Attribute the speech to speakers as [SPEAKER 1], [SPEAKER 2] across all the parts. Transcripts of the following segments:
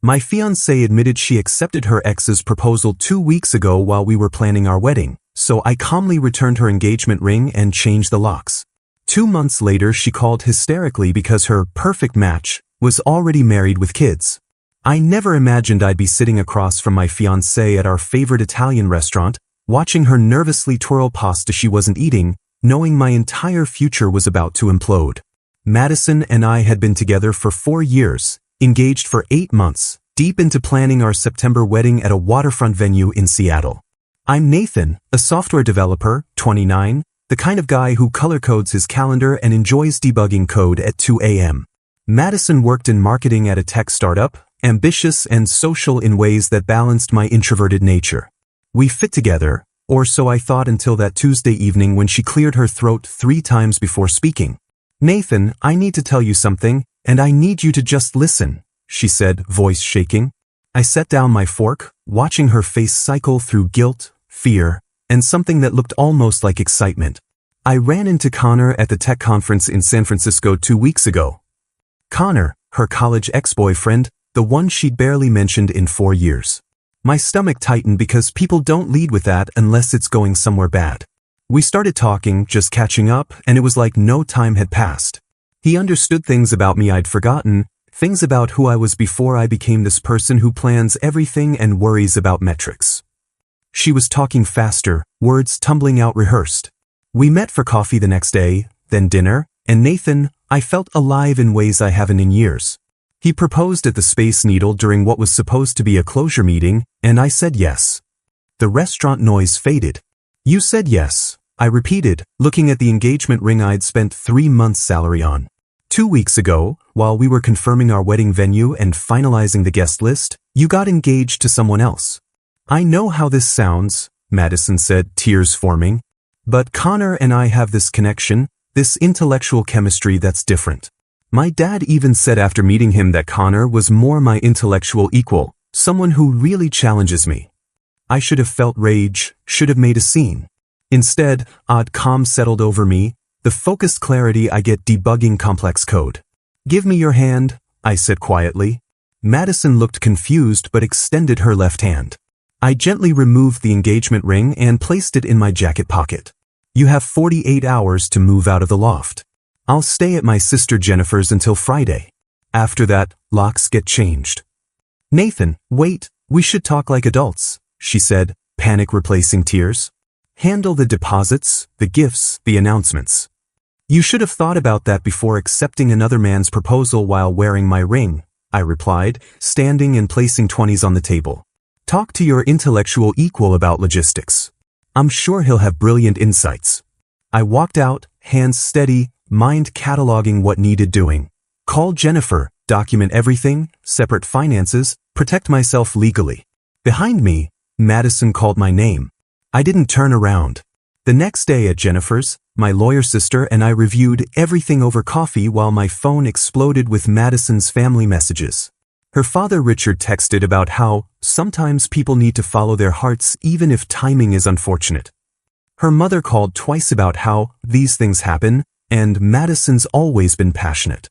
[SPEAKER 1] My fiancée admitted she accepted her ex's proposal 2 weeks ago while we were planning our wedding, so I calmly returned her engagement ring and changed the locks. 2 months later, she called hysterically because her perfect match was already married with kids. I never imagined I'd be sitting across from my fiancée at our favorite Italian restaurant, watching her nervously twirl pasta she wasn't eating, knowing my entire future was about to implode. Madison and I had been together for 4 years, engaged for 8 months, deep into planning our September wedding at a waterfront venue in Seattle. I'm Nathan, a software developer, 29, the kind of guy who color codes his calendar and enjoys debugging code at 2 a.m. Madison worked in marketing at a tech startup, ambitious and social in ways that balanced my introverted nature. We fit together, or so I thought until that Tuesday evening when she cleared her throat 3 times before speaking. "Nathan, I need to tell you something, and I need you to just listen," she said, voice shaking. I set down my fork, watching her face cycle through guilt, fear, and something that looked almost like excitement. I ran into Connor at the tech conference in San Francisco 2 weeks ago. Connor, her college ex-boyfriend, the one she'd barely mentioned in 4 years. My stomach tightened because people don't lead with that unless it's going somewhere bad. We started talking, just catching up, and it was like no time had passed. He understood things about me I'd forgotten, things about who I was before I became this person who plans everything and worries about metrics. She was talking faster, words tumbling out rehearsed. We met for coffee the next day, then dinner, and Nathan, I felt alive in ways I haven't in years. He proposed at the Space Needle during what was supposed to be a closure meeting, and I said yes. The restaurant noise faded. "You said yes," I repeated, looking at the engagement ring I'd spent 3 months' salary on. 2 weeks ago, while we were confirming our wedding venue and finalizing the guest list, you got engaged to someone else. "I know how this sounds," Madison said, tears forming. "But Connor and I have this connection, this intellectual chemistry that's different." My dad even said after meeting him that Connor was more my intellectual equal, someone who really challenges me. I should have felt rage, should have made a scene. Instead, odd calm settled over me, the focused clarity I get debugging complex code. "Give me your hand," I said quietly. Madison looked confused but extended her left hand. I gently removed the engagement ring and placed it in my jacket pocket. "You have 48 hours to move out of the loft. I'll stay at my sister Jennifer's until Friday. After that, locks get changed." "Nathan, wait, we should talk like adults," she said, panic replacing tears. "Handle the deposits, the gifts, the announcements. You should have thought about that before accepting another man's proposal while wearing my ring," I replied, standing and placing 20s on the table. "Talk to your intellectual equal about logistics. I'm sure he'll have brilliant insights." I walked out, hands steady, mind cataloging what needed doing. Call Jennifer, document everything, separate finances, protect myself legally. Behind me, Madison called my name. I didn't turn around. The next day at Jennifer's, my lawyer sister and I reviewed everything over coffee while my phone exploded with Madison's family messages. Her father Richard texted about how sometimes people need to follow their hearts even if timing is unfortunate. Her mother called twice about how these things happen, and Madison's always been passionate.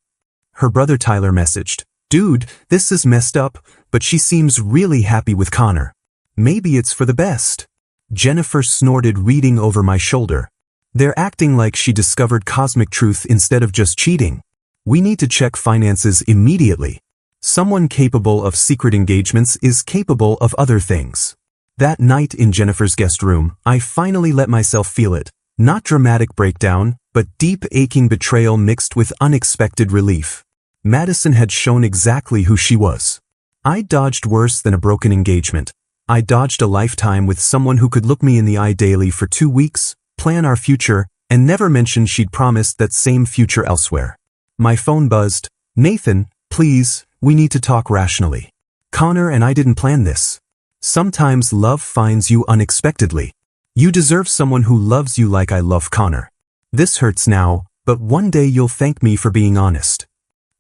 [SPEAKER 1] Her brother Tyler messaged, "Dude, this is messed up, but she seems really happy with Connor. Maybe it's for the best." Jennifer snorted, reading over my shoulder. "They're acting like she discovered cosmic truth instead of just cheating. We need to check finances immediately. Someone capable of secret engagements is capable of other things." That night in Jennifer's guest room, I finally let myself feel it. Not dramatic breakdown, but deep aching betrayal mixed with unexpected relief. Madison had shown exactly who she was. I dodged worse than a broken engagement. I dodged a lifetime with someone who could look me in the eye daily for 2 weeks, plan our future, and never mention she'd promised that same future elsewhere. My phone buzzed. "Nathan, please, we need to talk rationally. Connor and I didn't plan this. Sometimes love finds you unexpectedly. You deserve someone who loves you like I love Connor. This hurts now, but one day you'll thank me for being honest."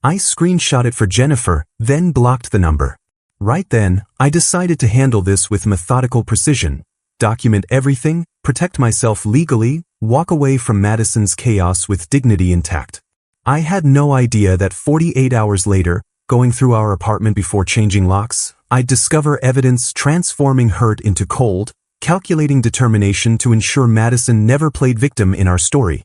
[SPEAKER 1] I screenshot it for Jennifer, then blocked the number. Right then, I decided to handle this with methodical precision. Document everything, protect myself legally, walk away from Madison's chaos with dignity intact. I had no idea that 48 hours later, going through our apartment before changing locks, I'd discover evidence transforming hurt into cold, calculating determination to ensure Madison never played victim in our story.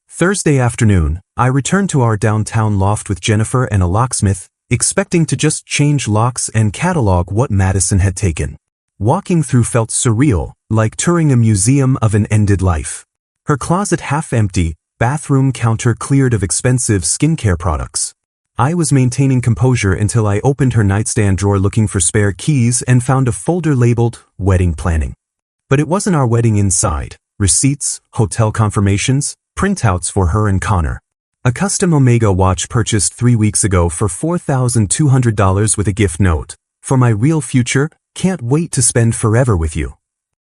[SPEAKER 1] Thursday afternoon, I returned to our downtown loft with Jennifer and a locksmith, expecting to just change locks and catalog what Madison had taken. Walking through felt surreal, like touring a museum of an ended life. Her closet half empty, bathroom counter cleared of expensive skincare products. I was maintaining composure until I opened her nightstand drawer looking for spare keys and found a folder labeled Wedding Planning. But it wasn't our wedding inside. Receipts, hotel confirmations, printouts for her and Connor. A custom Omega watch purchased 3 weeks ago for $4,200 with a gift note. For my real future, can't wait to spend forever with you.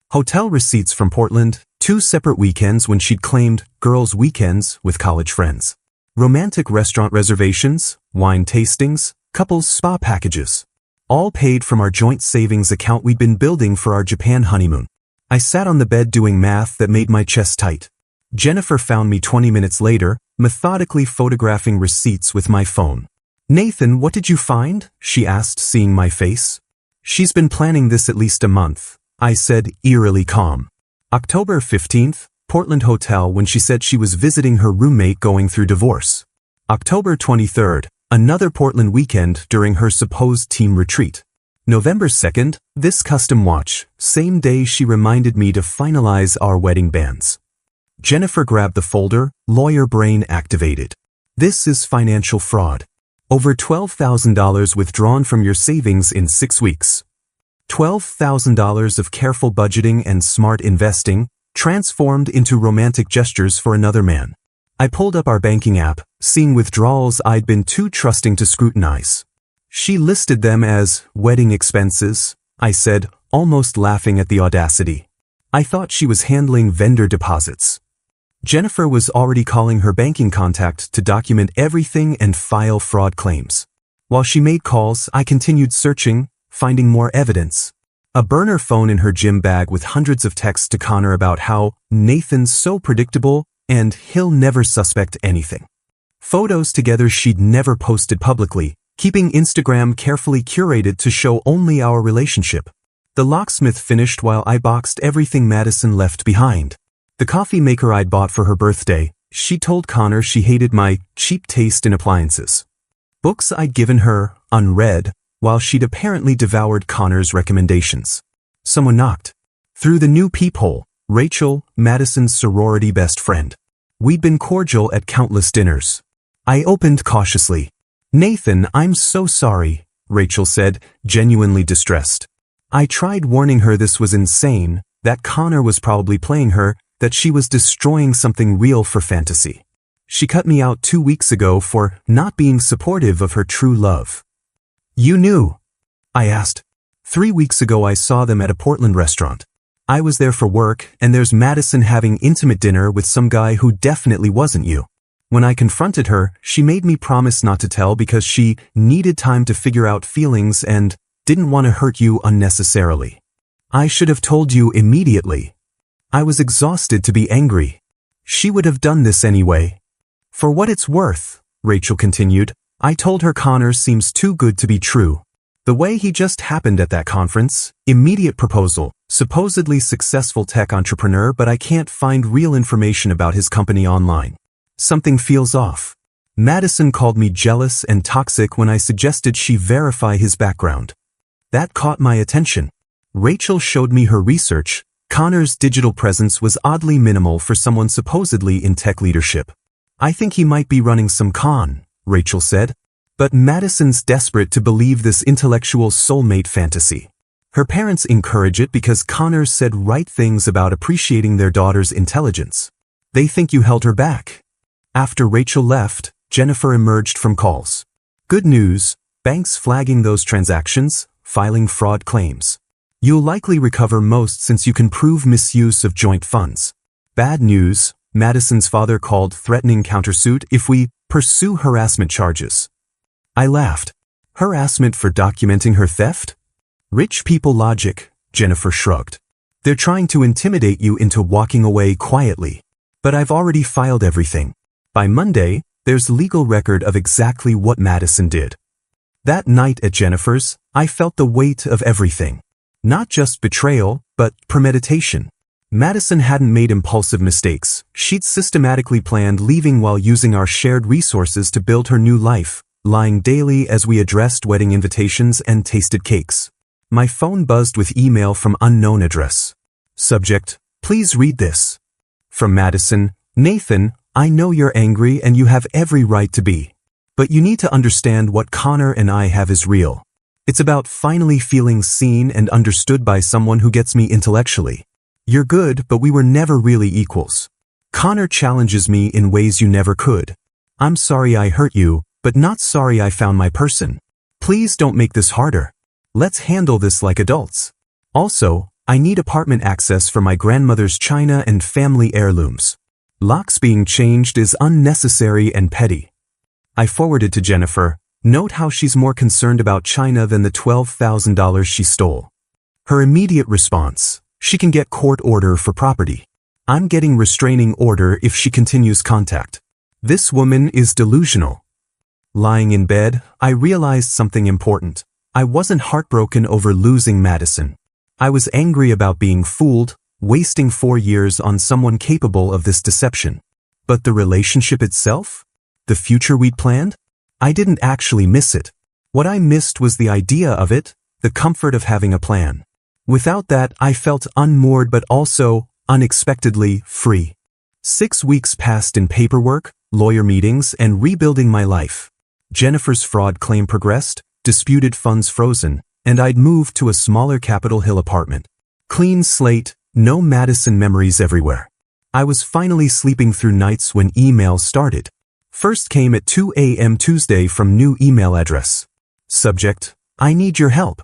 [SPEAKER 1] Hotel receipts from Portland, 2 separate weekends when she'd claimed girls' weekends with college friends. Romantic restaurant reservations, wine tastings, couples spa packages. All paid from our joint savings account we'd been building for our Japan honeymoon. I sat on the bed doing math that made my chest tight. Jennifer found me 20 minutes later, methodically photographing receipts with my phone. "Nathan, what did you find?" she asked, seeing my face. "She's been planning this at least a month," I said, eerily calm. October 15th, Portland hotel when she said she was visiting her roommate going through divorce. October 23rd, another Portland weekend during her supposed team retreat. November 2nd, this custom watch, same day she reminded me to finalize our wedding bands. Jennifer grabbed the folder, lawyer brain activated. "This is financial fraud. Over $12,000 withdrawn from your savings in 6 weeks. $12,000 of careful budgeting and smart investing, transformed into romantic gestures for another man." I pulled up our banking app, seeing withdrawals I'd been too trusting to scrutinize. "She listed them as wedding expenses," I said, almost laughing at the audacity. I thought she was handling vendor deposits. Jennifer was already calling her banking contact to document everything and file fraud claims. While she made calls, I continued searching, finding more evidence. A burner phone in her gym bag with hundreds of texts to Connor about how Nathan's so predictable and he'll never suspect anything. Photos together she'd never posted publicly, keeping Instagram carefully curated to show only our relationship. The locksmith finished while I boxed everything Madison left behind. The coffee maker I'd bought for her birthday, she told Connor she hated my cheap taste in appliances. Books I'd given her, unread, while she'd apparently devoured Connor's recommendations. Someone knocked. Through the new peephole, Rachel, Madison's sorority best friend. We'd been cordial at countless dinners. I opened cautiously. "Nathan, I'm so sorry," Rachel said, genuinely distressed. I tried warning her this was insane, that Connor was probably playing her, that she was destroying something real for fantasy. She cut me out 2 weeks ago for not being supportive of her true love. "You knew?" I asked. 3 weeks ago I saw them at a Portland restaurant. I was there for work, and there's Madison having intimate dinner with some guy who definitely wasn't you. When I confronted her, she made me promise not to tell because she needed time to figure out feelings and didn't want to hurt you unnecessarily. I should have told you immediately. I was exhausted to be angry. She would have done this anyway. "For what it's worth," Rachel continued, "I told her Connor seems too good to be true. The way he just happened at that conference, immediate proposal, supposedly successful tech entrepreneur, but I can't find real information about his company online. Something feels off." Madison called me jealous and toxic when I suggested she verify his background. That caught my attention. Rachel showed me her research. Connor's digital presence was oddly minimal for someone supposedly in tech leadership. "I think he might be running some con," Rachel said. But Madison's desperate to believe this intellectual soulmate fantasy. Her parents encourage it because Connor said right things about appreciating their daughter's intelligence. They think you held her back. After Rachel left, Jennifer emerged from calls. Good news, banks flagging those transactions, filing fraud claims. You'll likely recover most since you can prove misuse of joint funds. Bad news, Madison's father called threatening countersuit if we pursue harassment charges. I laughed. Harassment for documenting her theft? Rich people logic, Jennifer shrugged. They're trying to intimidate you into walking away quietly. But I've already filed everything. By Monday, there's legal record of exactly what Madison did. That night at Jennifer's, I felt the weight of everything. Not just betrayal, but premeditation. Madison hadn't made impulsive mistakes. She'd systematically planned leaving while using our shared resources to build her new life, lying daily as we addressed wedding invitations and tasted cakes. My phone buzzed with email from unknown address. Subject: please read this. From Madison: Nathan, I know you're angry and you have every right to be. But you need to understand what Connor and I have is real. It's about finally feeling seen and understood by someone who gets me intellectually. You're good, but we were never really equals. Connor challenges me in ways you never could. I'm sorry I hurt you, but not sorry I found my person. Please don't make this harder. Let's handle this like adults. Also, I need apartment access for my grandmother's china and family heirlooms. Locks being changed is unnecessary and petty. I forwarded to Jennifer. Note how she's more concerned about china than the $12,000 she stole. Her immediate response: she can get court order for property. I'm getting restraining order if she continues contact. This woman is delusional. Lying in bed, I realized something important. I wasn't heartbroken over losing Madison. I was angry about being fooled, wasting 4 years on someone capable of this deception. But the relationship itself? The future we'd planned? I didn't actually miss it. What I missed was the idea of it, the comfort of having a plan. Without that, I felt unmoored but also, unexpectedly, free. 6 weeks passed in paperwork, lawyer meetings, and rebuilding my life. Jennifer's fraud claim progressed, disputed funds frozen, and I'd moved to a smaller Capitol Hill apartment. Clean slate, no Madison memories everywhere. I was finally sleeping through nights when emails started. First came at 2 a.m. Tuesday from new email address. Subject: I need your help.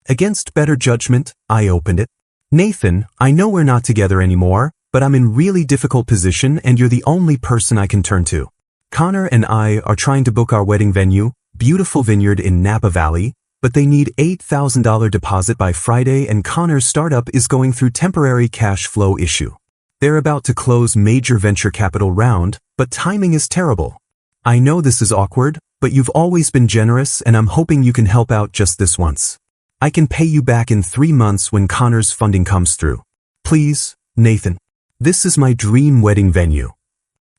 [SPEAKER 1] Against better judgment, I opened it. Nathan, I know we're not together anymore, but I'm in really difficult position and you're the only person I can turn to. Connor and I are trying to book our wedding venue, beautiful vineyard in Napa Valley, but they need $8,000 deposit by Friday and Connor's startup is going through temporary cash flow issue. They're about to close major venture capital round, but timing is terrible. I know this is awkward, but you've always been generous and I'm hoping you can help out just this once. I can pay you back in 3 months when Connor's funding comes through. Please, Nathan. This is my dream wedding venue.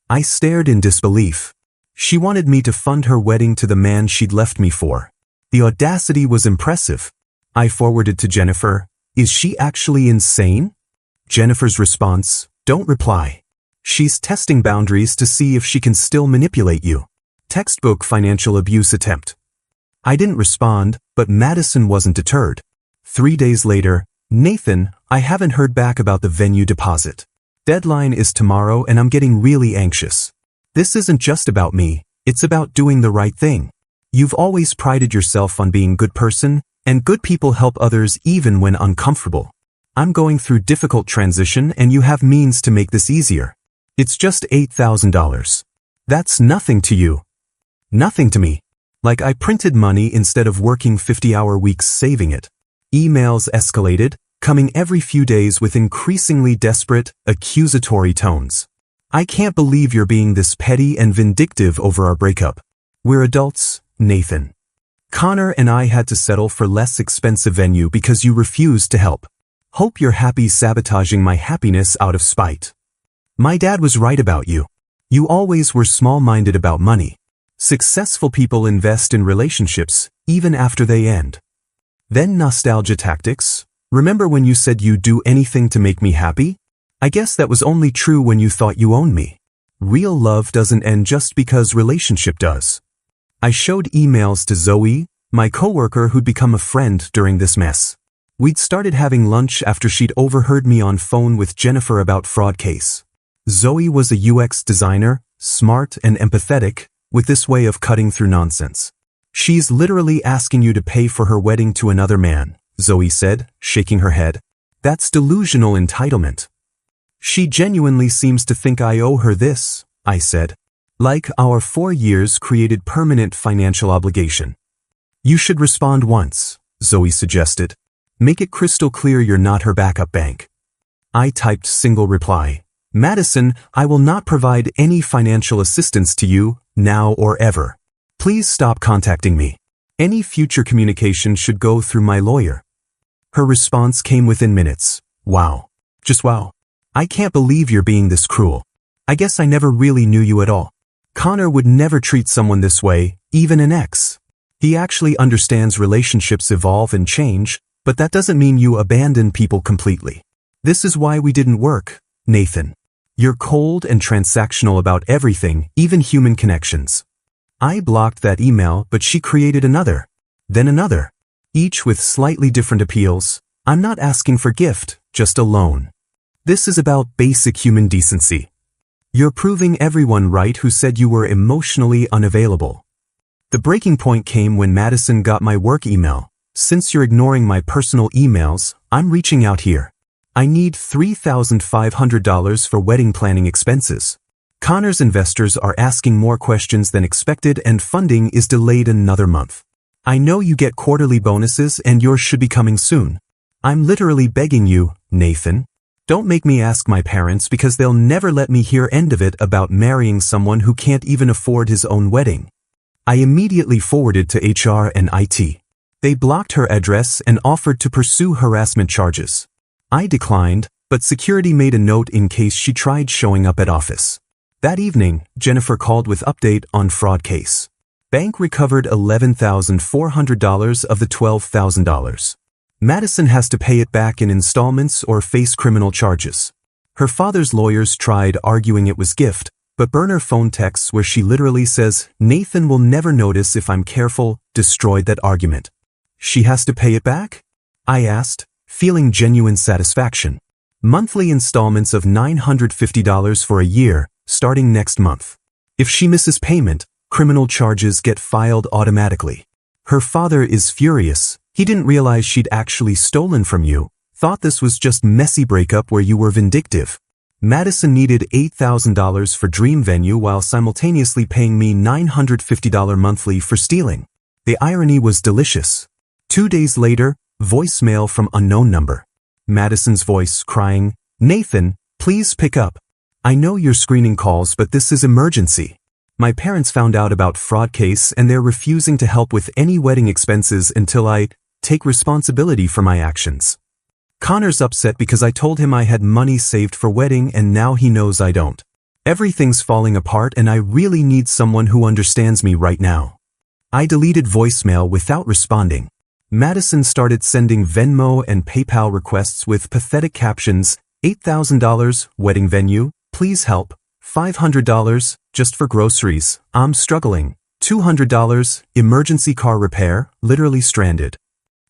[SPEAKER 1] I stared in disbelief. She wanted me to fund her wedding to the man she'd left me for. The audacity was impressive. I forwarded to Jennifer. Is she actually insane? Jennifer's response: don't reply. She's testing boundaries to see if she can still manipulate you. Textbook financial abuse attempt. I didn't respond, but Madison wasn't deterred. 3 days later: Nathan, I haven't heard back about the venue deposit. Deadline is tomorrow and I'm getting really anxious. This isn't just about me, it's about doing the right thing. You've always prided yourself on being a good person, and good people help others even when uncomfortable. I'm going through difficult transition and you have means to make this easier. It's just $8,000. That's nothing to you. Nothing to me. Like I printed money instead of working 50-hour weeks saving it. Emails escalated, coming every few days with increasingly desperate, accusatory tones. I can't believe you're being this petty and vindictive over our breakup. We're adults, Nathan. Connor and I had to settle for less expensive venue because you refused to help. Hope you're happy sabotaging my happiness out of spite. My dad was right about you. You always were small-minded about money. Successful people invest in relationships, even after they end. Then nostalgia tactics. Remember when you said you'd do anything to make me happy? I guess that was only true when you thought you owned me. Real love doesn't end just because relationship does. I showed emails to Zoe, my coworker who'd become a friend during this mess. We'd started having lunch after she'd overheard me on phone with Jennifer about fraud case. Zoe was a UX designer, smart and empathetic, with this way of cutting through nonsense. She's literally asking you to pay for her wedding to another man, Zoe said, shaking her head. That's delusional entitlement. She genuinely seems to think I owe her this, I said. Like our 4 years created permanent financial obligation. You should respond once, Zoe suggested. Make it crystal clear you're not her backup bank. I typed single reply. Madison, I will not provide any financial assistance to you, now or ever. Please stop contacting me. Any future communication should go through my lawyer. Her response came within minutes. Wow. Just wow. I can't believe you're being this cruel. I guess I never really knew you at all. Connor would never treat someone this way, even an ex. He actually understands relationships evolve and change, but that doesn't mean you abandon people completely. This is why we didn't work, Nathan. You're cold and transactional about everything, even human connections. I blocked that email, but she created another. Then another. Each with slightly different appeals. I'm not asking for gift, just a loan. This is about basic human decency. You're proving everyone right who said you were emotionally unavailable. The breaking point came when Madison got my work email. Since you're ignoring my personal emails, I'm reaching out here. I need $3,500 for wedding planning expenses. Connor's investors are asking more questions than expected and funding is delayed another month. I know you get quarterly bonuses and yours should be coming soon. I'm literally begging you, Nathan. Don't make me ask my parents because they'll never let me hear end of it about marrying someone who can't even afford his own wedding. I immediately forwarded to HR and IT. They blocked her address and offered to pursue harassment charges. I declined, but security made a note in case she tried showing up at office. That evening, Jennifer called with update on fraud case. Bank recovered $11,400 of the $12,000. Madison has to pay it back in installments or face criminal charges. Her father's lawyers tried arguing it was gift, but burn her phone texts where she literally says, Nathan will never notice if I'm careful, destroyed that argument. She has to pay it back? I asked, feeling genuine satisfaction. Monthly installments of $950 for a year, starting next month. If she misses payment, criminal charges get filed automatically. Her father is furious. He didn't realize she'd actually stolen from you, thought this was just messy breakup where you were vindictive. Madison needed $8,000 for dream venue while simultaneously paying me $950 monthly for stealing. The irony was delicious. 2 days later, voicemail from unknown number. Madison's voice crying, Nathan, please pick up. I know you're screening calls, but this is emergency. My parents found out about fraud case and they're refusing to help with any wedding expenses until I take responsibility for my actions. Connor's upset because I told him I had money saved for wedding and now he knows I don't. Everything's falling apart and I really need someone who understands me right now. I deleted voicemail without responding. Madison started sending Venmo and PayPal requests with pathetic captions, $8,000, wedding venue, please help, $500, just for groceries, I'm struggling, $200, emergency car repair, literally stranded.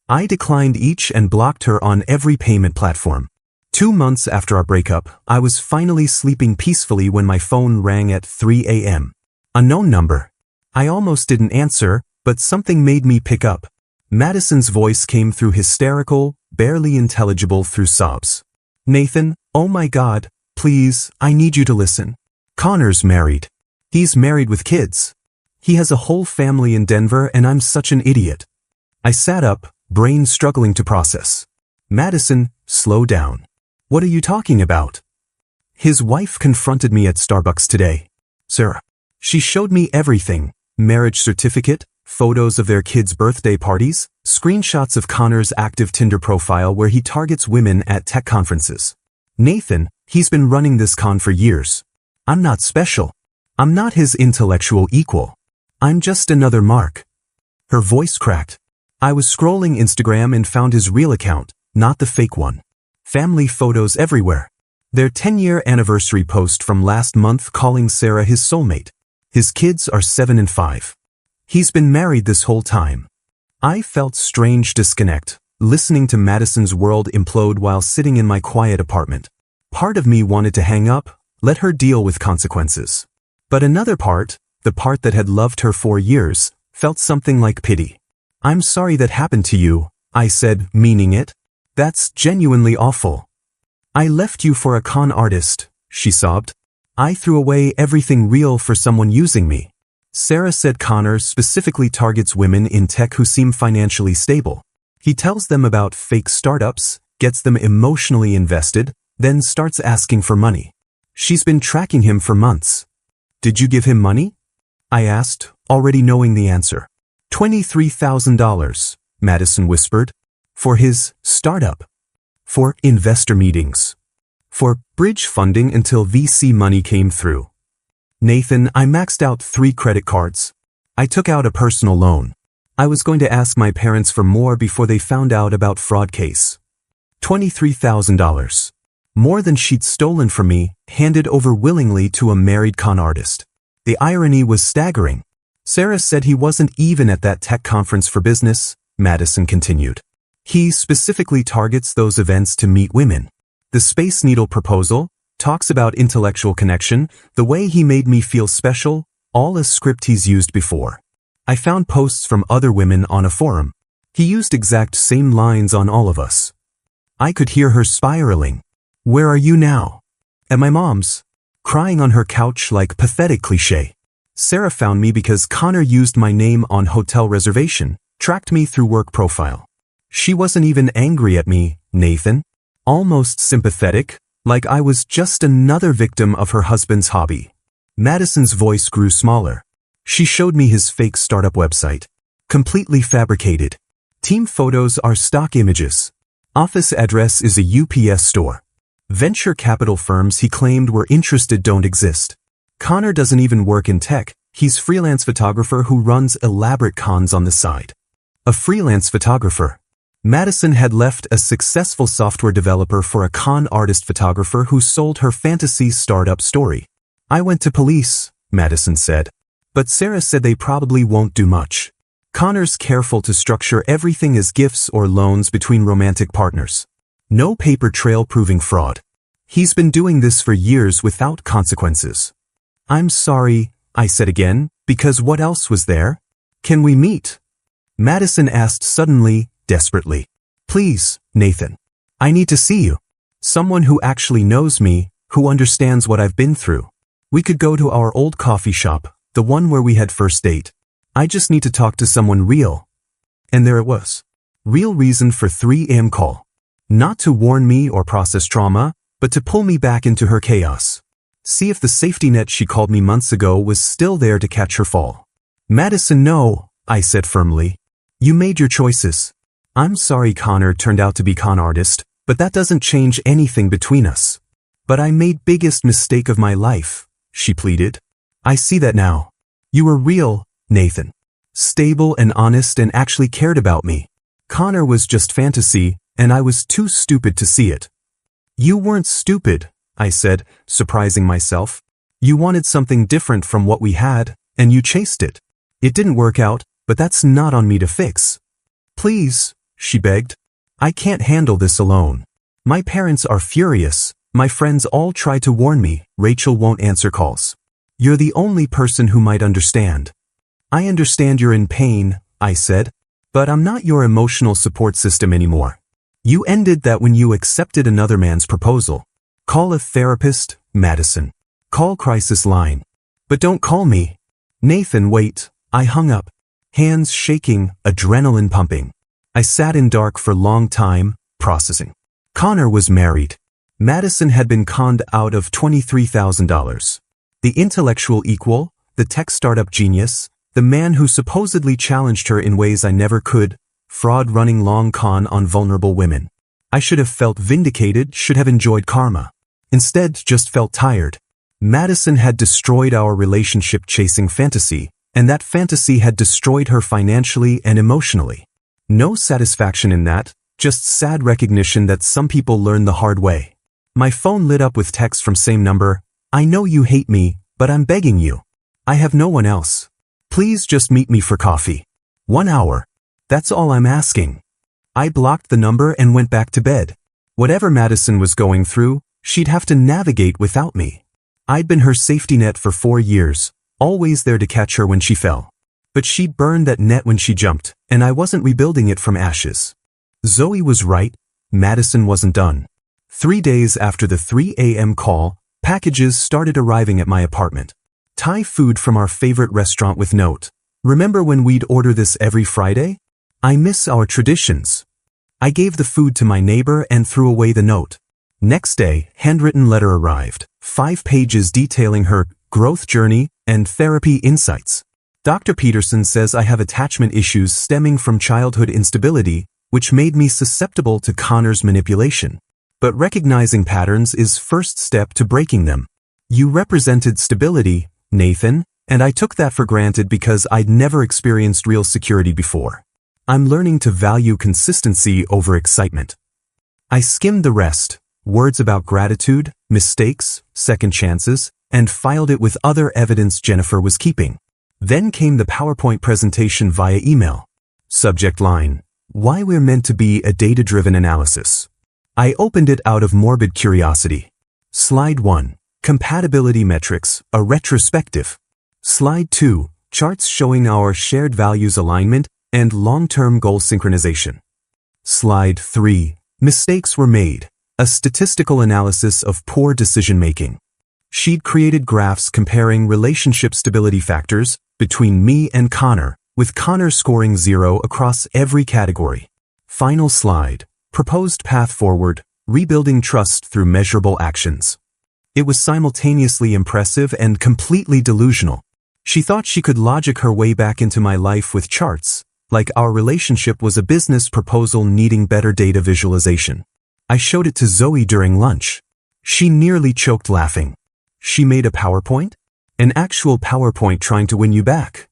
[SPEAKER 1] I declined each and blocked her on every payment platform. 2 months after our breakup, I was finally sleeping peacefully when my phone rang at 3 a.m. Unknown number. I almost didn't answer, but something made me pick up. Madison's voice came through hysterical, barely intelligible through sobs. Nathan, oh my God, please, I need you to listen. Connor's married. He's married with kids. He has a whole family in Denver and I'm such an idiot. I sat up, brain struggling to process. Madison, slow down. What are you talking about? His wife confronted me at Starbucks today. Sarah. She showed me everything. Marriage certificate, photos of their kids' birthday parties, screenshots of Connor's active Tinder profile where he targets women at tech conferences. Nathan, he's been running this con for years. I'm not special. I'm not his intellectual equal. I'm just another Mark. Her voice cracked. I was scrolling Instagram and found his real account, not the fake one. Family photos everywhere. Their 10-year anniversary post from last month calling Sarah his soulmate. His kids are 7 and 5. He's been married this whole time. I felt strange disconnect, listening to Madison's world implode while sitting in my quiet apartment. Part of me wanted to hang up, let her deal with consequences. But another part, the part that had loved her for years, felt something like pity. I'm sorry that happened to you, I said, meaning it. That's genuinely awful. I left you for a con artist, she sobbed. I threw away everything real for someone using me. Sarah said Connor specifically targets women in tech who seem financially stable. He tells them about fake startups, gets them emotionally invested, then starts asking for money. She's been tracking him for months. Did you give him money? I asked, already knowing the answer. $23,000, Madison whispered. For his startup. For investor meetings. For bridge funding until VC money came through. Nathan, I maxed out 3 credit cards. I took out a personal loan. I was going to ask my parents for more before they found out about fraud case. $23,000. More than she'd stolen from me, handed over willingly to a married con artist. The irony was staggering. Sarah said he wasn't even at that tech conference for business, Madison continued. He specifically targets those events to meet women. The Space Needle proposal talks about intellectual connection, the way he made me feel special, all a script he's used before. I found posts from other women on a forum. He used exact same lines on all of us. I could hear her spiraling. Where are you now? At my mom's. Crying on her couch like pathetic cliché. Sarah found me because Connor used my name on hotel reservation, tracked me through work profile. She wasn't even angry at me, Nathan. Almost sympathetic, like I was just another victim of her husband's hobby. Madison's voice grew smaller. She showed me his fake startup website. Completely fabricated. Team photos are stock images. Office address is a UPS store. Venture capital firms he claimed were interested don't exist. Connor doesn't even work in tech. He's freelance photographer who runs elaborate cons on the side. A freelance photographer. Madison had left a successful software developer for a con artist photographer who sold her fantasy startup story. I went to police, Madison said. But Sarah said they probably won't do much. Connor's careful to structure everything as gifts or loans between romantic partners. No paper trail proving fraud. He's been doing this for years without consequences. I'm sorry, I said again, because what else was there? Can we meet? Madison asked suddenly, desperately. Please, Nathan. I need to see you. Someone who actually knows me, who understands what I've been through. We could go to our old coffee shop, the one where we had first date. I just need to talk to someone real. And there it was. Real reason for 3 a.m. call. Not to warn me or process trauma, but to pull me back into her chaos. See if the safety net she called me months ago was still there to catch her fall. Madison, no, I said firmly. You made your choices. I'm sorry Connor turned out to be con artist, but that doesn't change anything between us. But I made biggest mistake of my life, she pleaded. I see that now. You were real, Nathan. Stable and honest and actually cared about me. Connor was just fantasy, and I was too stupid to see it. You weren't stupid, I said, surprising myself. You wanted something different from what we had, and you chased it. It didn't work out, but that's not on me to fix. Please, she begged. I can't handle this alone. My parents are furious. My friends all try to warn me. Rachel won't answer calls. You're the only person who might understand. I understand you're in pain, I said, but I'm not your emotional support system anymore. You ended that when you accepted another man's proposal. Call a therapist, Madison. Call crisis line. But don't call me. Nathan, wait. I hung up. Hands shaking, adrenaline pumping. I sat in dark for a long time, processing. Connor was married. Madison had been conned out of $23,000. The intellectual equal, the tech startup genius, the man who supposedly challenged her in ways I never could, fraud running long con on vulnerable women. I should have felt vindicated, should have enjoyed karma. Instead, just felt tired. Madison had destroyed our relationship chasing fantasy, and that fantasy had destroyed her financially and emotionally. No satisfaction in that, just sad recognition that some people learn the hard way. My phone lit up with texts from same number. I know you hate me, but I'm begging you. I have no one else. Please just meet me for coffee. 1 hour. That's all I'm asking. I blocked the number and went back to bed. Whatever Madison was going through, she'd have to navigate without me. I'd been her safety net for 4 years, always there to catch her when she fell. But she burned that net when she jumped, and I wasn't rebuilding it from ashes. Zoe was right, Madison wasn't done. 3 days after the 3 a.m. call, packages started arriving at my apartment. Thai food from our favorite restaurant with note. Remember when we'd order this every Friday? I miss our traditions. I gave the food to my neighbor and threw away the note. Next day, handwritten letter arrived, 5 pages detailing her growth journey and therapy insights. Dr. Peterson says I have attachment issues stemming from childhood instability, which made me susceptible to Connor's manipulation. But recognizing patterns is first step to breaking them. You represented stability, Nathan, and I took that for granted because I'd never experienced real security before. I'm learning to value consistency over excitement. I skimmed the rest, words about gratitude, mistakes, second chances, and filed it with other evidence Jennifer was keeping. Then came the PowerPoint presentation via email. Subject line: Why we're meant to be a data-driven analysis. I opened it out of morbid curiosity. Slide 1. Compatibility metrics, a retrospective. Slide 2. Charts showing our shared values alignment and long-term goal synchronization. Slide 3. Mistakes were made, a statistical analysis of poor decision-making. She'd created graphs comparing relationship stability factors between me and Connor, with Connor scoring 0 across every category. Final slide. Proposed path forward, rebuilding trust through measurable actions. It was simultaneously impressive and completely delusional. She thought she could logic her way back into my life with charts, like our relationship was a business proposal needing better data visualization. I showed it to Zoe during lunch. She nearly choked laughing. She made a PowerPoint? An actual PowerPoint trying to win you back.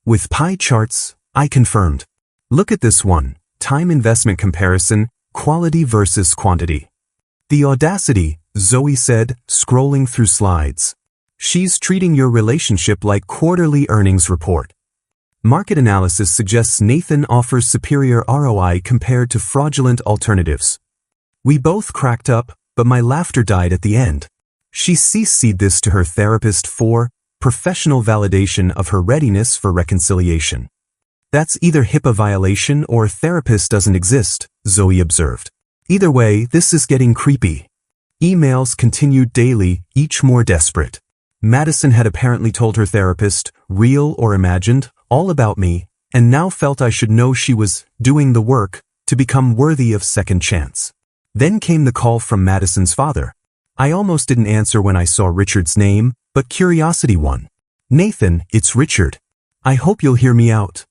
[SPEAKER 1] With pie charts, I confirmed. Look at this one, time investment comparison, quality versus quantity. The audacity, Zoe said, scrolling through slides. She's treating your relationship like quarterly earnings report. Market analysis suggests Nathan offers superior ROI compared to fraudulent alternatives. We both cracked up, but my laughter died at the end. She CC'd this to her therapist for professional validation of her readiness for reconciliation. That's either HIPAA violation or therapist doesn't exist, Zoe observed. Either way, this is getting creepy. Emails continued daily, each more desperate. Madison had apparently told her therapist, real or imagined, all about me, and now felt I should know she was doing the work to become worthy of second chance. Then came the call from Madison's father. I almost didn't answer when I saw Richard's name, but curiosity won. Nathan, it's Richard. I hope you'll hear me out.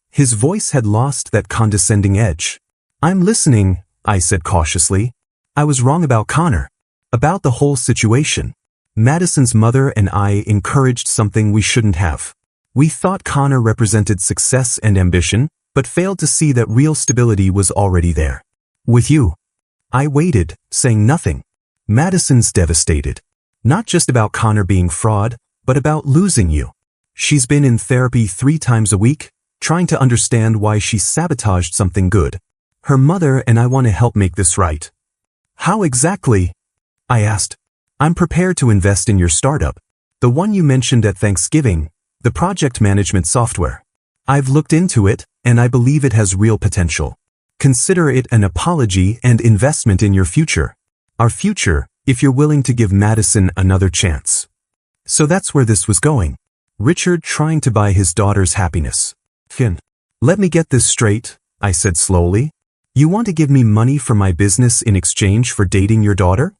[SPEAKER 1] His voice had lost that condescending edge. I'm listening, I said cautiously. I was wrong about Connor. About the whole situation. Madison's mother and I encouraged something we shouldn't have. We thought Connor represented success and ambition, but failed to see that real stability was already there. With you. I waited, saying nothing. Madison's devastated. Not just about Connor being fraud, but about losing you. She's been in therapy 3 times a week, trying to understand why she sabotaged something good. Her mother and I want to help make this right. How exactly? I asked. I'm prepared to invest in your startup. The one you mentioned at Thanksgiving, the project management software. I've looked into it, and I believe it has real potential. Consider it an apology and investment in your future. Our future, if you're willing to give Madison another chance. So that's where this was going. Richard trying to buy his daughter's happiness. Let me get this straight, I said slowly. You want to give me money for my business in exchange for dating your daughter?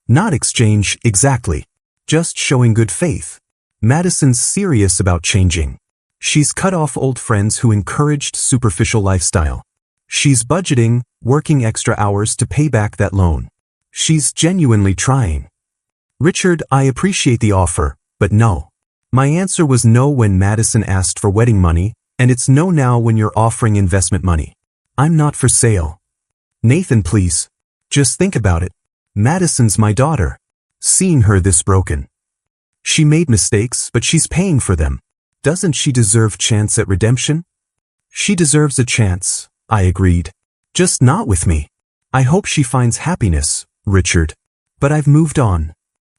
[SPEAKER 1] Not exchange, exactly. Just showing good faith. Madison's serious about changing. She's cut off old friends who encouraged superficial lifestyle. She's budgeting, working extra hours to pay back that loan. She's genuinely trying. Richard, I appreciate the offer, but no. My answer was no when Madison asked for wedding money, and it's no now when you're offering investment money. I'm not for sale. Nathan, please. Just think about it. Madison's my daughter. Seeing her this broken. She made mistakes, but she's paying for them. Doesn't she deserve chance at redemption? She deserves a chance, I agreed. Just not with me. I hope she finds happiness, Richard. But I've moved on.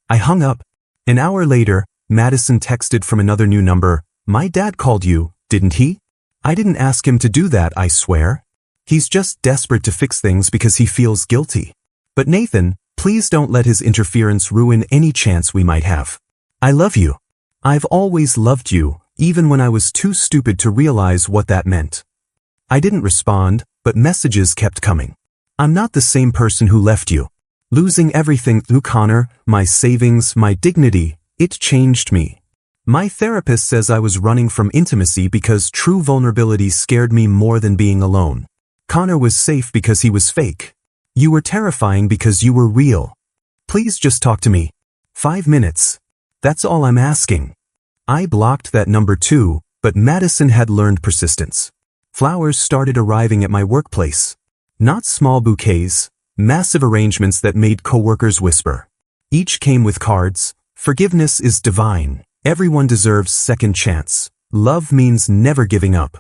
[SPEAKER 1] I hung up. An hour later, Madison texted from another new number. My dad called you, didn't he? I didn't ask him to do that, I swear. He's just desperate to fix things because he feels guilty. But Nathan, please don't let his interference ruin any chance we might have. I love you. I've always loved you, even when I was too stupid to realize what that meant. I didn't respond, but messages kept coming. I'm not the same person who left you. Losing everything through Connor, my savings, my dignity, it changed me. My therapist says I was running from intimacy because true vulnerability scared me more than being alone. Connor was safe because he was fake. You were terrifying because you were real. Please just talk to me. 5 minutes. That's all I'm asking. I blocked that number too, but Madison had learned persistence. Flowers started arriving at my workplace. Not small bouquets, massive arrangements that made coworkers whisper. Each came with cards. Forgiveness is divine. Everyone deserves second chance. Love means never giving up.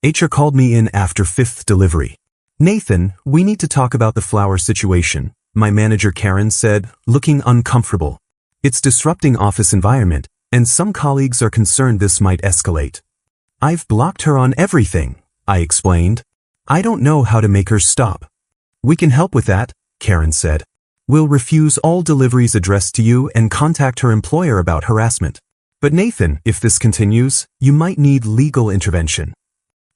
[SPEAKER 1] HR called me in after 5th delivery. Nathan, we need to talk about the flower situation, my manager Karen said, looking uncomfortable. It's disrupting office environment, and some colleagues are concerned this might escalate. I've blocked her on everything, I explained. I don't know how to make her stop. We can help with that, Karen said. We'll refuse all deliveries addressed to you and contact her employer about harassment. But Nathan, if this continues, you might need legal intervention.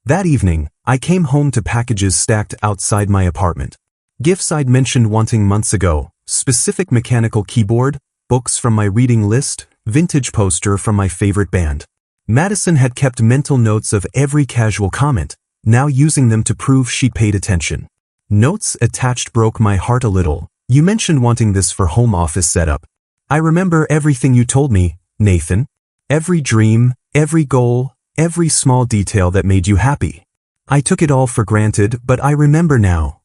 [SPEAKER 1] That evening, I came home to packages stacked outside my apartment. Gifts I'd mentioned wanting months ago, specific mechanical keyboard, books from my reading list, vintage poster from my favorite band. Madison had kept mental notes of every casual comment, now using them to prove she paid attention. Notes attached broke my heart a little. You mentioned wanting this for home office setup. I remember everything you told me, Nathan. Every dream, every goal, every small detail that made you happy. I took it all for granted, but I remember now.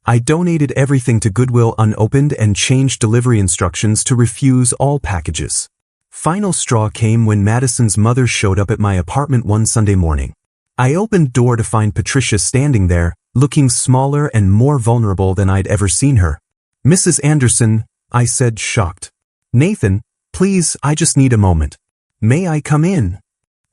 [SPEAKER 1] I donated everything to Goodwill unopened and changed delivery instructions to refuse all packages. Final straw came when Madison's mother showed up at my apartment one Sunday morning. I opened door to find Patricia standing there, looking smaller and more vulnerable than I'd ever seen her. Mrs. Anderson, I said, shocked. Nathan, please, I just need a moment. May I come in?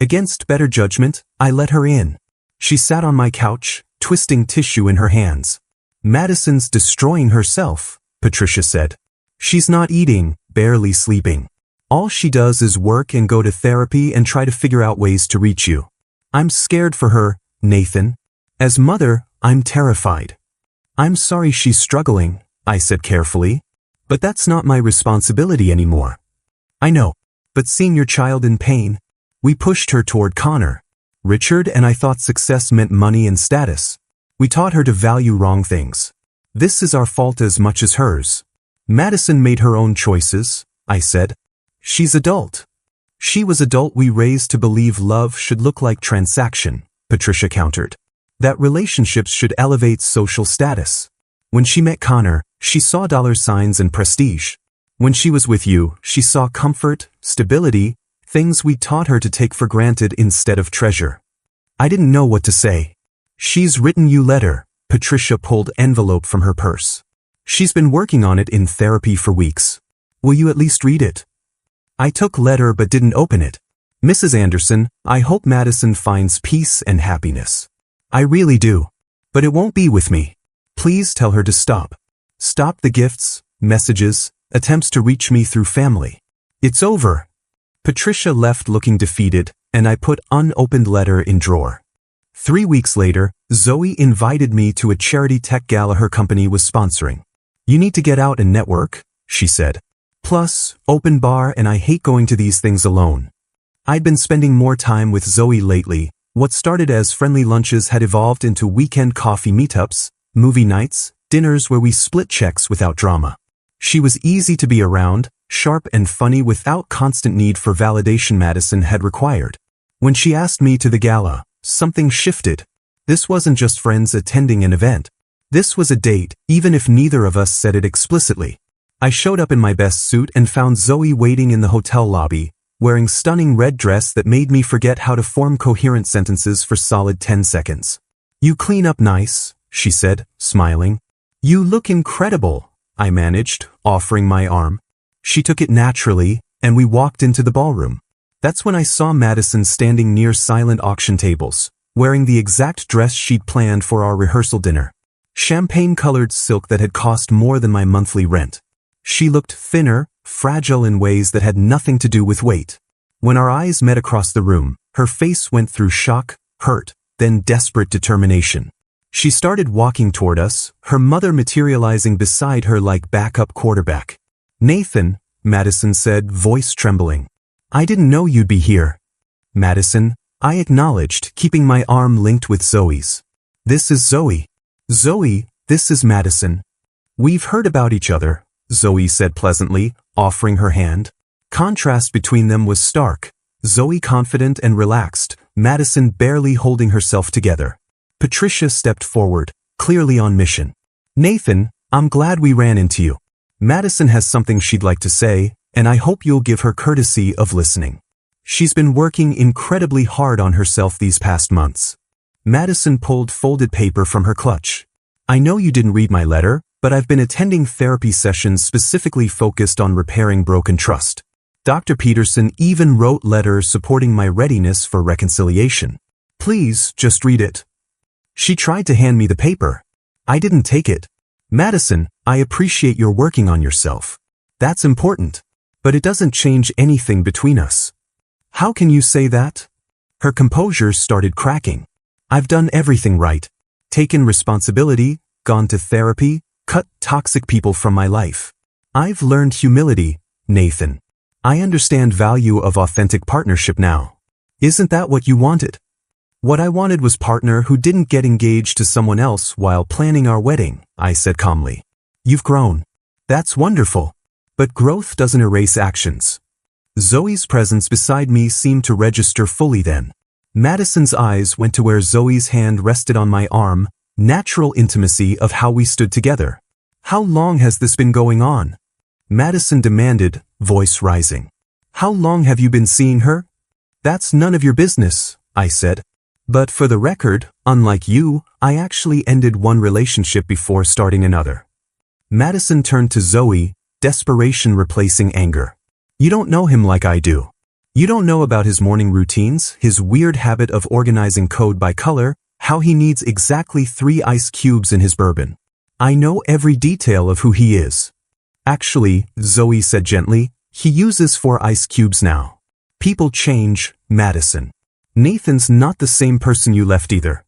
[SPEAKER 1] Against better judgment, I let her in. She sat on my couch, twisting tissue in her hands. Madison's destroying herself, Patricia said. She's not eating, barely sleeping. All she does is work and go to therapy and try to figure out ways to reach you. I'm scared for her, Nathan. As mother, I'm terrified. I'm sorry she's struggling, I said carefully. But that's not my responsibility anymore. I know. But seeing your child in pain, we pushed her toward Connor. Richard and I thought success meant money and status. We taught her to value wrong things. This is our fault as much as hers. Madison made her own choices, I said. She's adult. She was adult we raised to believe love should look like transaction, Patricia countered. That relationships should elevate social status. When she met Connor, she saw dollar signs and prestige. When she was with you, she saw comfort, stability, things we taught her to take for granted instead of treasure. I didn't know what to say. She's written you letter. Patricia pulled envelope from her purse. She's been working on it in therapy for weeks. Will you at least read it? I took letter but didn't open it. Mrs. Anderson, I hope Madison finds peace and happiness. I really do. But it won't be with me. Please tell her to stop. Stop the gifts, messages, attempts to reach me through family. It's over. Patricia left looking defeated, and I put unopened letter in drawer. 3 weeks later, Zoe invited me to a charity tech gala her company was sponsoring. You need to get out and network, she said. Plus, open bar and I hate going to these things alone. I'd been spending more time with Zoe lately. What started as friendly lunches had evolved into weekend coffee meetups, movie nights, dinners where we split checks without drama. She was easy to be around, sharp and funny without constant need for validation Madison had required. When she asked me to the gala, something shifted. This wasn't just friends attending an event. This was a date, even if neither of us said it explicitly. I showed up in my best suit and found Zoe waiting in the hotel lobby, wearing stunning red dress that made me forget how to form coherent sentences for solid 10 seconds. You clean up nice, she said, smiling. You look incredible, I managed, offering my arm. She took it naturally, and we walked into the ballroom. That's when I saw Madison standing near silent auction tables, wearing the exact dress she'd planned for our rehearsal dinner. Champagne-colored silk that had cost more than my monthly rent. She looked thinner, fragile in ways that had nothing to do with weight. When our eyes met across the room, her face went through shock, hurt, then desperate determination. She started walking toward us, her mother materializing beside her like backup quarterback. Nathan, Madison said, voice trembling. I didn't know you'd be here. Madison, I acknowledged, keeping my arm linked with Zoe's. This is Zoe. Zoe, this is Madison. We've heard about each other, Zoe said pleasantly, offering her hand. Contrast between them was stark. Zoe confident and relaxed, Madison barely holding herself together. Patricia stepped forward, clearly on mission. Nathan, I'm glad we ran into you. Madison has something she'd like to say, and I hope you'll give her courtesy of listening. She's been working incredibly hard on herself these past months. Madison pulled folded paper from her clutch. I know you didn't read my letter, but I've been attending therapy sessions specifically focused on repairing broken trust. Dr. Peterson even wrote letters supporting my readiness for reconciliation. Please, just read it. She tried to hand me the paper. I didn't take it. Madison, I appreciate your working on yourself. That's important. But it doesn't change anything between us. How can you say that? Her composure started cracking. I've done everything right. Taken responsibility, gone to therapy, cut toxic people from my life. I've learned humility, Nathan. I understand value of authentic partnership now. Isn't that what you wanted? What I wanted was partner who didn't get engaged to someone else while planning our wedding, I said calmly. You've grown. That's wonderful. But growth doesn't erase actions. Zoe's presence beside me seemed to register fully then. Madison's eyes went to where Zoe's hand rested on my arm, natural intimacy of how we stood together. How long has this been going on? Madison demanded, voice rising. How long have you been seeing her? That's none of your business, I said. But for the record, unlike you, I actually ended one relationship before starting another. Madison turned to Zoe, desperation replacing anger. You don't know him like I do. You don't know about his morning routines, his weird habit of organizing code by color, how he needs exactly 3 ice cubes in his bourbon. I know every detail of who he is. Actually, Zoe said gently, he uses 4 ice cubes now. People change, Madison. Nathan's not the same person you left either.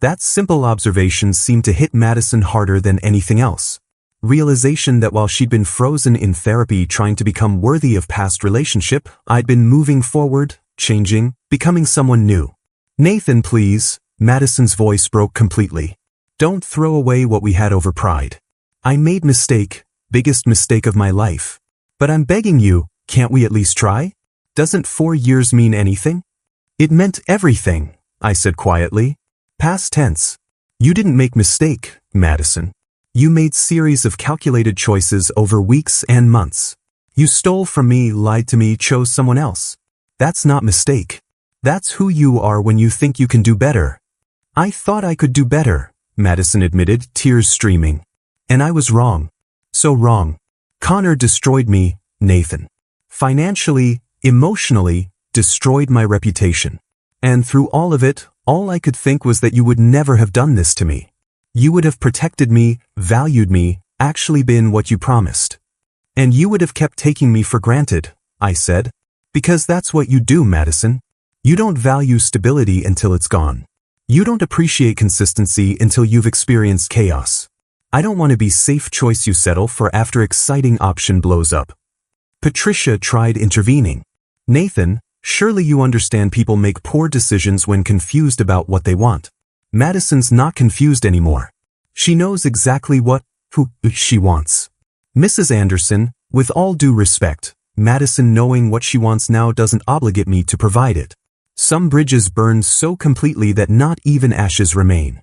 [SPEAKER 1] That simple observation seemed to hit Madison harder than anything else. Realization that while she'd been frozen in therapy trying to become worthy of past relationship, I'd been moving forward, changing, becoming someone new. Nathan, please, Madison's voice broke completely. Don't throw away what we had over pride. I made mistake, biggest mistake of my life. But I'm begging you, can't we at least try? Doesn't 4 years mean anything? It meant everything, I said quietly. Past tense. You didn't make mistake, Madison. You made series of calculated choices over weeks and months. You stole from me, lied to me, chose someone else. That's not mistake. That's who you are when you think you can do better. I thought I could do better, Madison admitted, tears streaming. And I was wrong. So wrong. Connor destroyed me, Nathan. Financially, emotionally, destroyed my reputation. And through all of it, all I could think was that you would never have done this to me. You would have protected me, valued me, actually been what you promised. And you would have kept taking me for granted, I said. Because that's what you do, Madison. You don't value stability until it's gone. You don't appreciate consistency until you've experienced chaos. I don't want to be safe choice you settle for after exciting option blows up. Patricia tried intervening. Nathan, surely you understand people make poor decisions when confused about what they want. Madison's not confused anymore. She knows exactly who she wants. Mrs. Anderson, with all due respect, Madison knowing what she wants now doesn't obligate me to provide it. Some bridges burn so completely that not even ashes remain.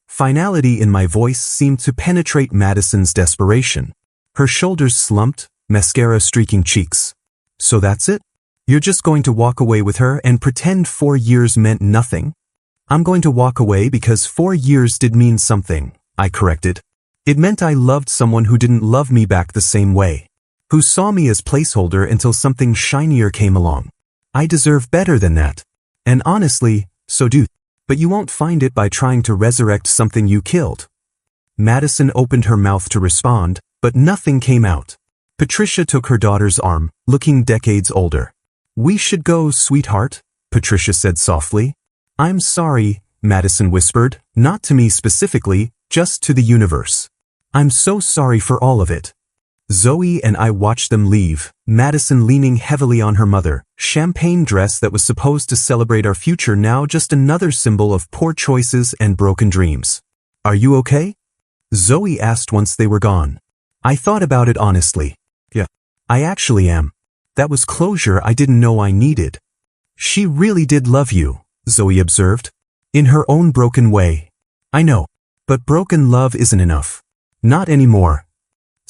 [SPEAKER 1] Finality in my voice seemed to penetrate Madison's desperation. Her shoulders slumped, mascara streaking cheeks. So that's it? You're just going to walk away with her and pretend 4 years meant nothing? I'm going to walk away because 4 years did mean something, I corrected. It meant I loved someone who didn't love me back the same way. Who saw me as placeholder until something shinier came along. I deserve better than that. And honestly, so do. But you won't find it by trying to resurrect something you killed. Madison opened her mouth to respond, but nothing came out. Patricia took her daughter's arm, looking decades older. We should go, sweetheart, Patricia said softly. I'm sorry, Madison whispered, not to me specifically, just to the universe. I'm so sorry for all of it. Zoe and I watched them leave, Madison leaning heavily on her mother, champagne dress that was supposed to celebrate our future now just another symbol of poor choices and broken dreams. "Are you okay?" Zoe asked once they were gone. I thought about it honestly. Yeah, I actually am. That was closure I didn't know I needed. "She really did love you," Zoe observed. "In her own broken way." "I know. But broken love isn't enough. Not anymore."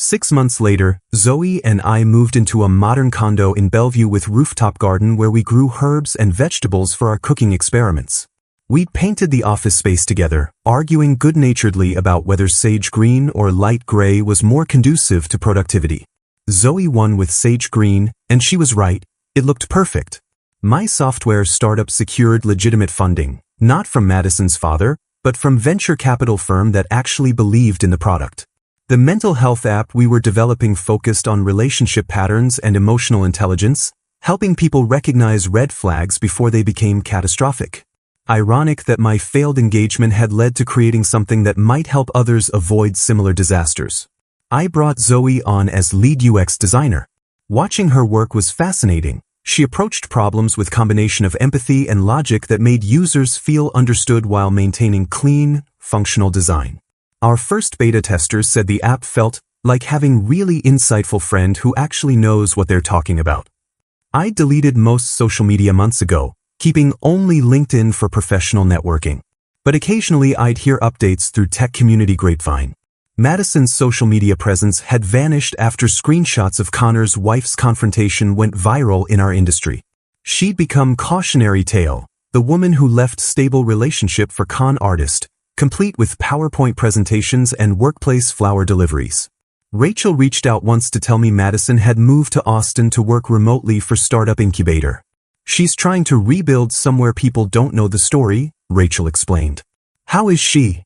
[SPEAKER 1] 6 months later, Zoe and I moved into a modern condo in Bellevue with rooftop garden where we grew herbs and vegetables for our cooking experiments. We'd painted the office space together, arguing good-naturedly about whether sage green or light gray was more conducive to productivity. Zoe won with sage green, and she was right. It looked perfect. My software startup secured legitimate funding, not from Madison's father, but from venture capital firm that actually believed in the product. The mental health app we were developing focused on relationship patterns and emotional intelligence, helping people recognize red flags before they became catastrophic. Ironic that my failed engagement had led to creating something that might help others avoid similar disasters. I brought Zoe on as lead UX designer. Watching her work was fascinating. She approached problems with combination of empathy and logic that made users feel understood while maintaining clean, functional design. Our first beta testers said the app felt like having really insightful friend who actually knows what they're talking about. I deleted most social media months ago, keeping only LinkedIn for professional networking. But occasionally I'd hear updates through tech community grapevine. Madison's social media presence had vanished after screenshots of Connor's wife's confrontation went viral in our industry. She'd become cautionary tale, the woman who left stable relationship for con artist, complete with PowerPoint presentations and workplace flower deliveries. Rachel reached out once to tell me Madison had moved to Austin to work remotely for startup incubator. "She's trying to rebuild somewhere people don't know the story," Rachel explained. "How is she?"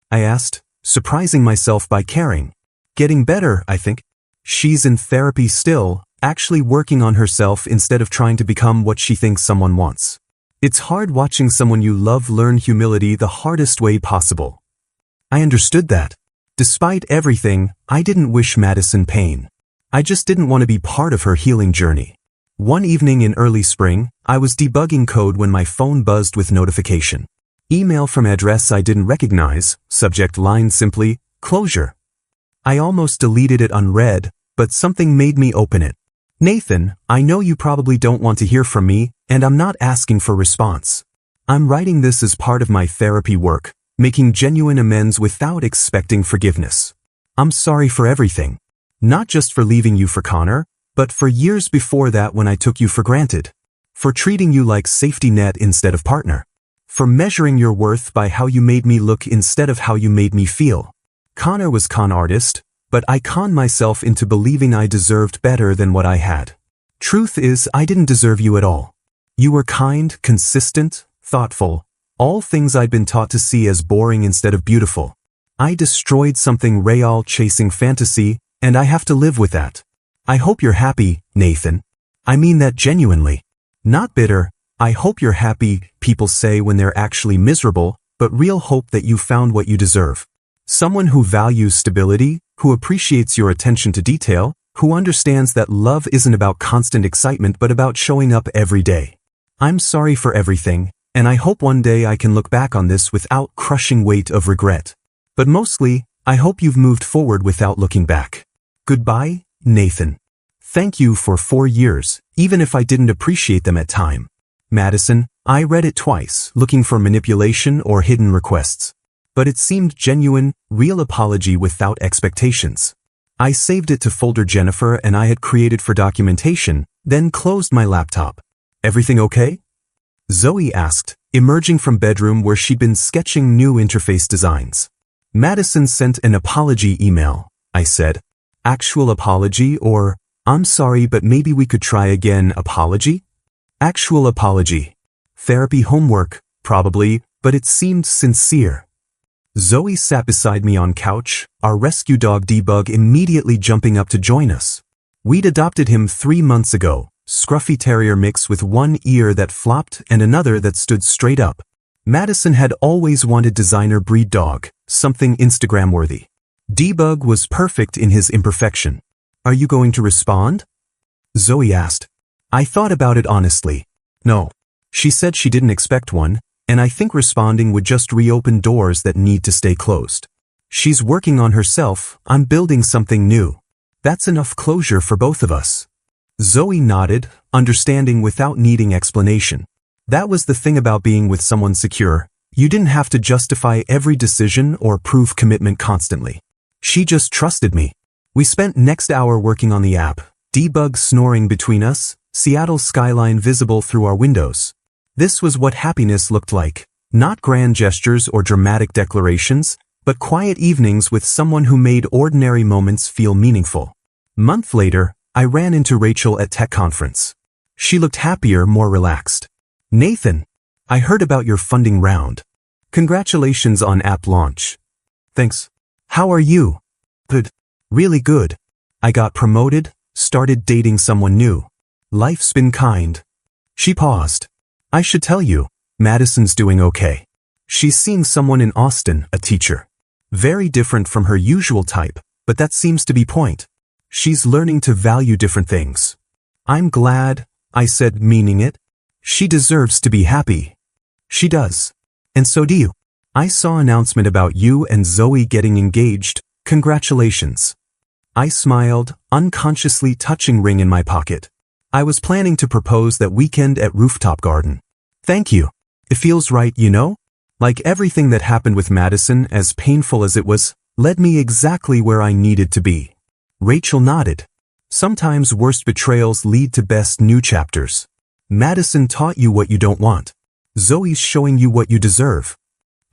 [SPEAKER 1] I asked, surprising myself by caring. "Getting better, I think. She's in therapy still, actually working on herself instead of trying to become what she thinks someone wants. It's hard watching someone you love learn humility the hardest way possible." I understood that. Despite everything, I didn't wish Madison pain. I just didn't want to be part of her healing journey. One evening in early spring, I was debugging code when my phone buzzed with notification. Email from address I didn't recognize, subject line simply, "Closure." I almost deleted it unread, but something made me open it. "Nathan, I know you probably don't want to hear from me, and I'm not asking for response. I'm writing this as part of my therapy work, making genuine amends without expecting forgiveness. I'm sorry for everything. Not just for leaving you for Connor, but for years before that when I took you for granted. For treating you like safety net instead of partner. For measuring your worth by how you made me look instead of how you made me feel. Connor was con artist, but I conned myself into believing I deserved better than what I had. Truth is, I didn't deserve you at all. You were kind, consistent, thoughtful, all things I'd been taught to see as boring instead of beautiful. I destroyed something real chasing fantasy, and I have to live with that. I hope you're happy, Nathan. I mean that genuinely. Not bitter. I hope you're happy, people say when they're actually miserable, but real hope that you found what you deserve. Someone who values stability, who appreciates your attention to detail, who understands that love isn't about constant excitement but about showing up every day. I'm sorry for everything, and I hope one day I can look back on this without crushing weight of regret. But mostly, I hope you've moved forward without looking back. Goodbye, Nathan. Thank you for 4 years, even if I didn't appreciate them at time. Madison, I read it twice, looking for manipulation or hidden requests. But it seemed genuine, real apology without expectations. I saved it to folder Jennifer and I had created for documentation, then closed my laptop. Everything okay? Zoe asked, emerging from bedroom where she'd been sketching new interface designs. Madison sent an apology email, I said. Actual apology or, "I'm sorry but maybe we could try again" apology? Actual apology. Therapy homework, probably, but it seemed sincere. Zoe sat beside me on couch, our rescue dog Debug immediately jumping up to join us. We'd adopted him 3 months ago, scruffy terrier mix with one ear that flopped and another that stood straight up. Madison had always wanted designer breed dog, something Instagram-worthy. Debug was perfect in his imperfection. Are you going to respond? Zoe asked. I thought about it honestly. No. She said she didn't expect one, and I think responding would just reopen doors that need to stay closed. She's working on herself, I'm building something new. That's enough closure for both of us. Zoe nodded, understanding without needing explanation. That was the thing about being with someone secure. You didn't have to justify every decision or prove commitment constantly. She just trusted me. We spent next hour working on the app, debug snoring between us, Seattle's skyline visible through our windows. This was what happiness looked like. Not grand gestures or dramatic declarations, but quiet evenings with someone who made ordinary moments feel meaningful. Month later, I ran into Rachel at tech conference. She looked happier, more relaxed. Nathan, I heard about your funding round. Congratulations on app launch. Thanks. How are you? Good. Really good. I got promoted, started dating someone new. Life's been kind. She paused. I should tell you, Madison's doing okay. She's seeing someone in Austin, a teacher. Very different from her usual type, but that seems to be point. She's learning to value different things. I'm glad, I said, meaning it. She deserves to be happy. She does. And so do you. I saw an announcement about you and Zoe getting engaged. Congratulations. I smiled, unconsciously touching ring in my pocket. I was planning to propose that weekend at rooftop garden. Thank you. It feels right, you know? Like everything that happened with Madison, as painful as it was, led me exactly where I needed to be. Rachel nodded. Sometimes worst betrayals lead to best new chapters. Madison taught you what you don't want. Zoe's showing you what you deserve.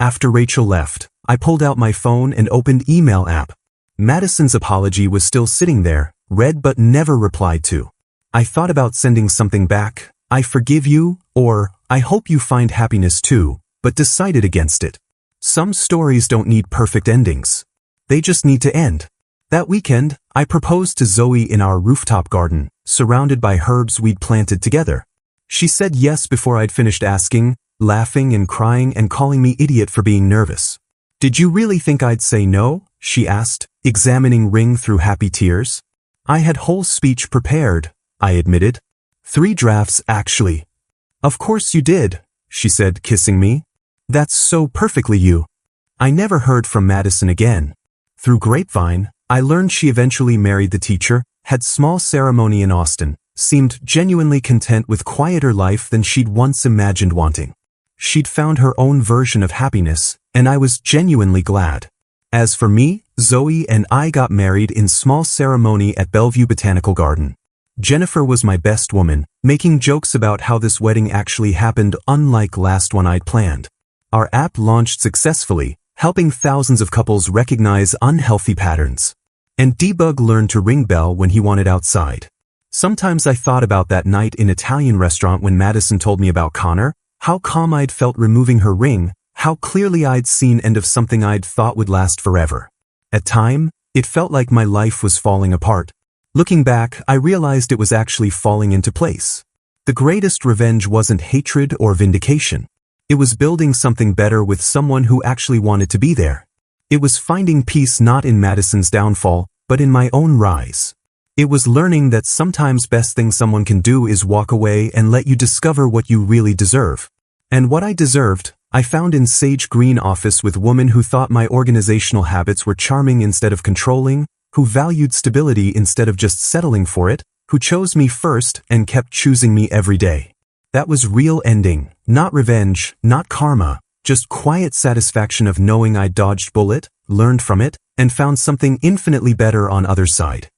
[SPEAKER 1] After Rachel left, I pulled out my phone and opened email app. Madison's apology was still sitting there, read but never replied to. I thought about sending something back, I forgive you, or I hope you find happiness too, but decided against it. Some stories don't need perfect endings. They just need to end. That weekend, I proposed to Zoe in our rooftop garden, surrounded by herbs we'd planted together. She said yes before I'd finished asking, laughing and crying and calling me idiot for being nervous. Did you really think I'd say no? She asked, examining ring through happy tears. I had whole speech prepared, I admitted. 3 drafts actually. Of course you did, she said, kissing me. That's so perfectly you. I never heard from Madison again. Through grapevine, I learned she eventually married the teacher, had small ceremony in Austin, seemed genuinely content with quieter life than she'd once imagined wanting. She'd found her own version of happiness, and I was genuinely glad. As for me, Zoe and I got married in small ceremony at Bellevue Botanical Garden. Jennifer was my best woman, making jokes about how this wedding actually happened unlike last one I'd planned. Our app launched successfully, helping thousands of couples recognize unhealthy patterns. And Debug learned to ring bell when he wanted outside. Sometimes I thought about that night in Italian restaurant when Madison told me about Connor, how calm I'd felt removing her ring, how clearly I'd seen end of something I'd thought would last forever. At time, it felt like my life was falling apart. Looking back, I realized it was actually falling into place. The greatest revenge wasn't hatred or vindication. It was building something better with someone who actually wanted to be there. It was finding peace not in Madison's downfall, but in my own rise. It was learning that sometimes best thing someone can do is walk away and let you discover what you really deserve. And what I deserved, I found in Sage Green office with women who thought my organizational habits were charming instead of controlling, who valued stability instead of just settling for it, who chose me first and kept choosing me every day. That was real ending, not revenge, not karma, just quiet satisfaction of knowing I dodged bullet, learned from it, and found something infinitely better on other side.